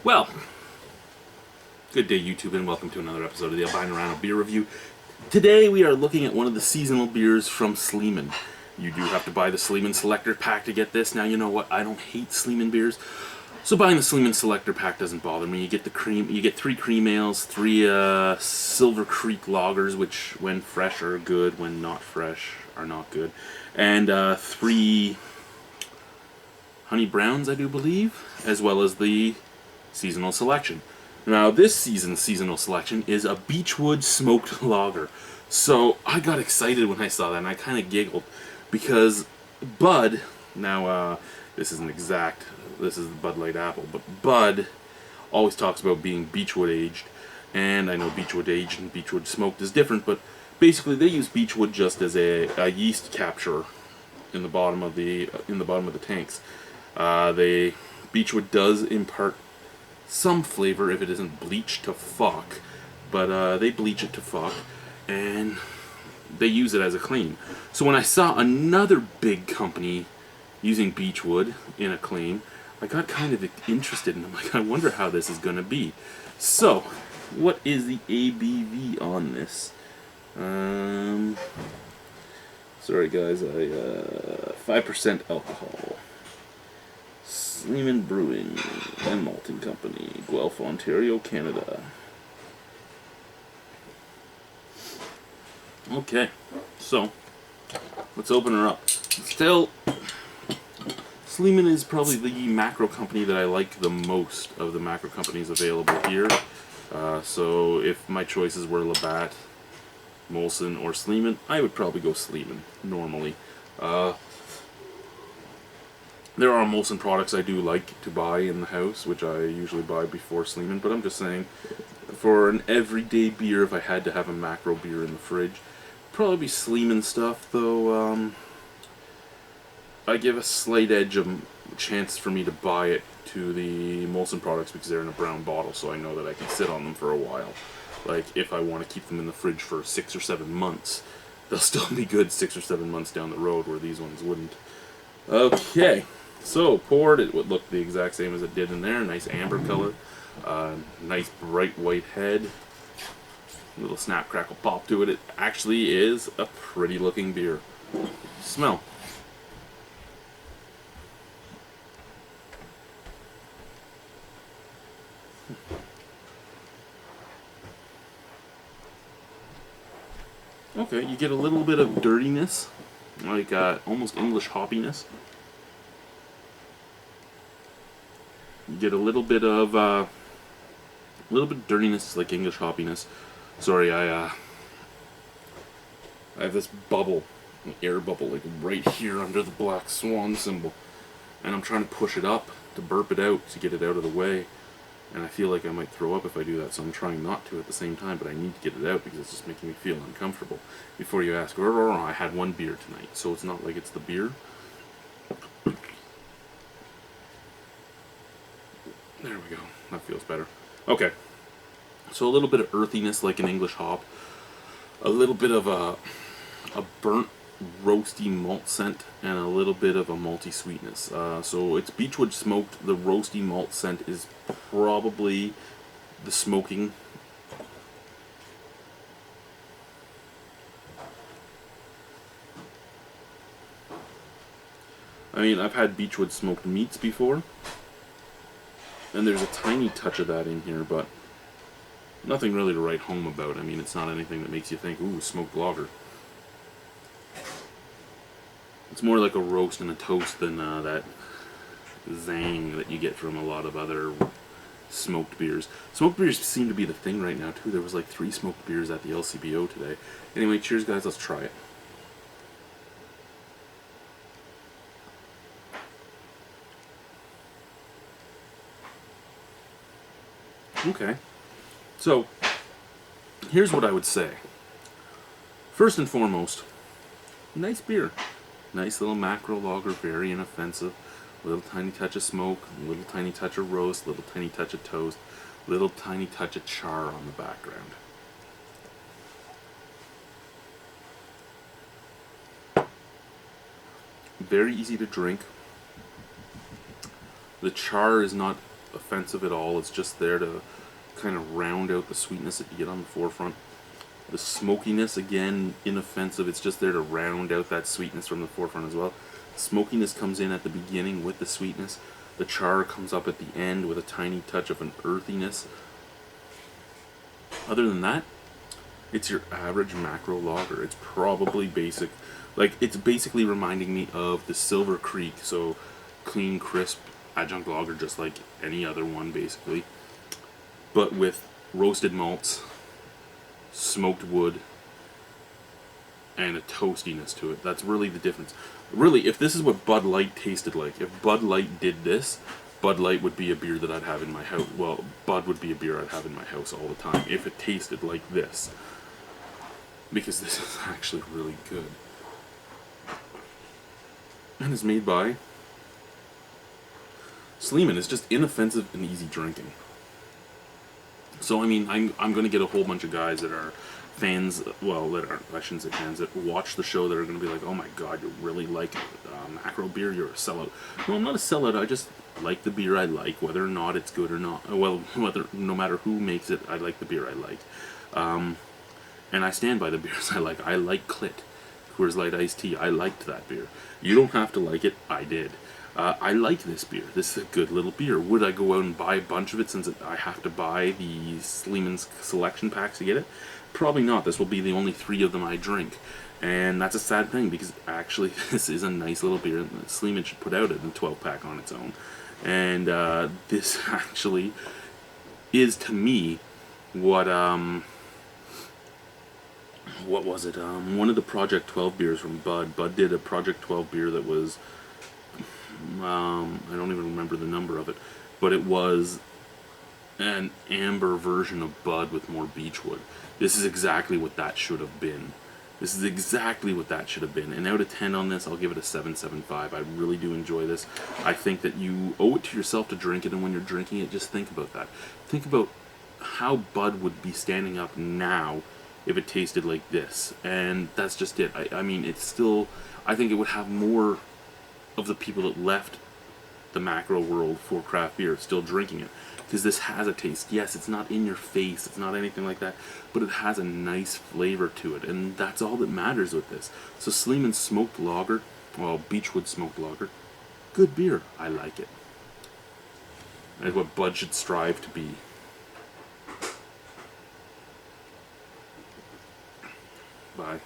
Well, good day YouTube and welcome to another episode of the Albino Rhino beer review. Today we are looking at one of the seasonal beers from Sleeman. You do have to buy the Sleeman Selector Pack to get this. Now you know what, I don't hate Sleeman beers, so buying the Sleeman Selector Pack doesn't bother me. You get the cream, you get 3 cream ales, 3 Silver Creek lagers, which when fresh are good, when not fresh are not good, and 3 honey browns, I do believe, as well as the seasonal selection. Now this season's seasonal selection is a Beechwood smoked lager. So I got excited when I saw that and I kind of giggled because Bud, now this isn't exact, this is the Bud Light Apple, but Bud always talks about being Beechwood aged, and I know Beechwood aged and Beechwood smoked is different, but basically they use Beechwood just as a yeast capture in the bottom of the tanks. Beechwood does impart some flavor if it isn't bleached to fuck, but they bleach it to fuck, and they use it as a clean. So when I saw another big company using Beechwood in a clean, I got kind of interested, and I'm like, I wonder how this is going to be. So, what is the ABV on this? Sorry guys, 5% alcohol. Sleeman Brewing and Malting Company, Guelph, Ontario, Canada. Okay, so let's open her up. Still, Sleeman is probably the macro company that I like the most of the macro companies available here. So if my choices were Labatt, Molson, or Sleeman, I would probably go Sleeman normally. There are Molson products I do like to buy in the house, which I usually buy before Sleeman, but I'm just saying, for an everyday beer, if I had to have a macro beer in the fridge, probably be Sleeman stuff, though I give a slight edge of chance for me to buy it to the Molson products because they're in a brown bottle, so I know that I can sit on them for a while. Like, if I want to keep them in the fridge for 6 or 7 months, they'll still be good 6 or 7 months down the road, where these ones wouldn't. Okay. So, poured, it would look the exact same as it did in there. Nice amber color. Nice bright white head. Little snap, crackle, pop to it. It actually is a pretty looking beer. Smell. Okay, you get a little bit of dirtiness. Like almost English hoppiness. You get a little bit of dirtiness, like English hoppiness. Sorry, I have this bubble, an air bubble, like right here under the black swan symbol, and I'm trying to push it up to burp it out to get it out of the way, and I feel like I might throw up if I do that, so I'm trying not to at the same time, but I need to get it out because it's just making me feel uncomfortable. Before you ask, I had one beer tonight, so it's not like it's the beer. There we go. That feels better. Okay. So a little bit of earthiness like an English hop. A little bit of a burnt, roasty malt scent. And a little bit of a malty sweetness. So it's Beechwood smoked. The roasty malt scent is probably the smoking. I mean, I've had Beechwood smoked meats before. And there's a tiny touch of that in here, but nothing really to write home about. I mean, it's not anything that makes you think, ooh, smoked lager. It's more like a roast and a toast than that zang that you get from a lot of other smoked beers. Smoked beers seem to be the thing right now, too. There was like 3 smoked beers at the LCBO today. Anyway, cheers, guys. Let's try it. Okay, so here's what I would say. First and foremost, nice beer. Nice little macro lager, very inoffensive. Little tiny touch of smoke, little tiny touch of roast, little tiny touch of toast, little tiny touch of char on the background. Very easy to drink. The char is not offensive at all. It's just there to kind of round out the sweetness that you get on the forefront. The smokiness, again, inoffensive. It's just there to round out that sweetness from the forefront as well. Smokiness comes in at the beginning with the sweetness. The char comes up at the end with a tiny touch of an earthiness. Other than that, it's your average macro lager. It's probably basic. Like, it's basically reminding me of the Silver Creek. So, clean, crisp adjunct lager, just like any other one, basically. But with roasted malts, smoked wood, and a toastiness to it. That's really the difference. Really, if this is what Bud Light tasted like, if Bud Light did this, Bud Light would be a beer that I'd have in my house. Well, Bud would be a beer I'd have in my house all the time if it tasted like this. Because this is actually really good. And it's made by Sleeman. It's just inoffensive and easy drinking. So, I mean, I'm going to get a whole bunch of guys that are fans, well, that are, I shouldn't say fans, that watch the show that are going to be like, oh my god, you really like macro beer, you're a sellout. No, I'm not a sellout, I just like the beer I like, whether or not it's good or not. Well, no matter who makes it, I like the beer I like. And I stand by the beers I like. I like Clit, Coors Light Iced Tea. I liked that beer. You don't have to like it, I did. I like this beer. This is a good little beer. Would I go out and buy a bunch of it since I have to buy the Sleeman's selection packs to get it? Probably not. This will be the only 3 of them I drink. And that's a sad thing because actually this is a nice little beer. Sleeman should put out a 12-pack on its own. And this actually is, to me, what was it? One of the Project 12 beers from Bud. Bud did a Project 12 beer that was... I don't even remember the number of it, but it was an amber version of Bud with more beechwood. This is exactly what that should have been. This is exactly what that should have been. And out of 10 on this, I'll give it a 7.75. I really do enjoy this. I think that you owe it to yourself to drink it, and when you're drinking it, just think about that. Think about how Bud would be standing up now if it tasted like this. And that's just it. I mean, it's still... I think it would have more of the people that left the macro world for craft beer still drinking it, because this has a taste. Yes, it's not in your face, it's not anything like that, but it has a nice flavor to it, and that's all that matters with this. So Sleeman smoked lager, well, beechwood smoked lager, good beer. I like it. That's what Bud should strive to be. Bye.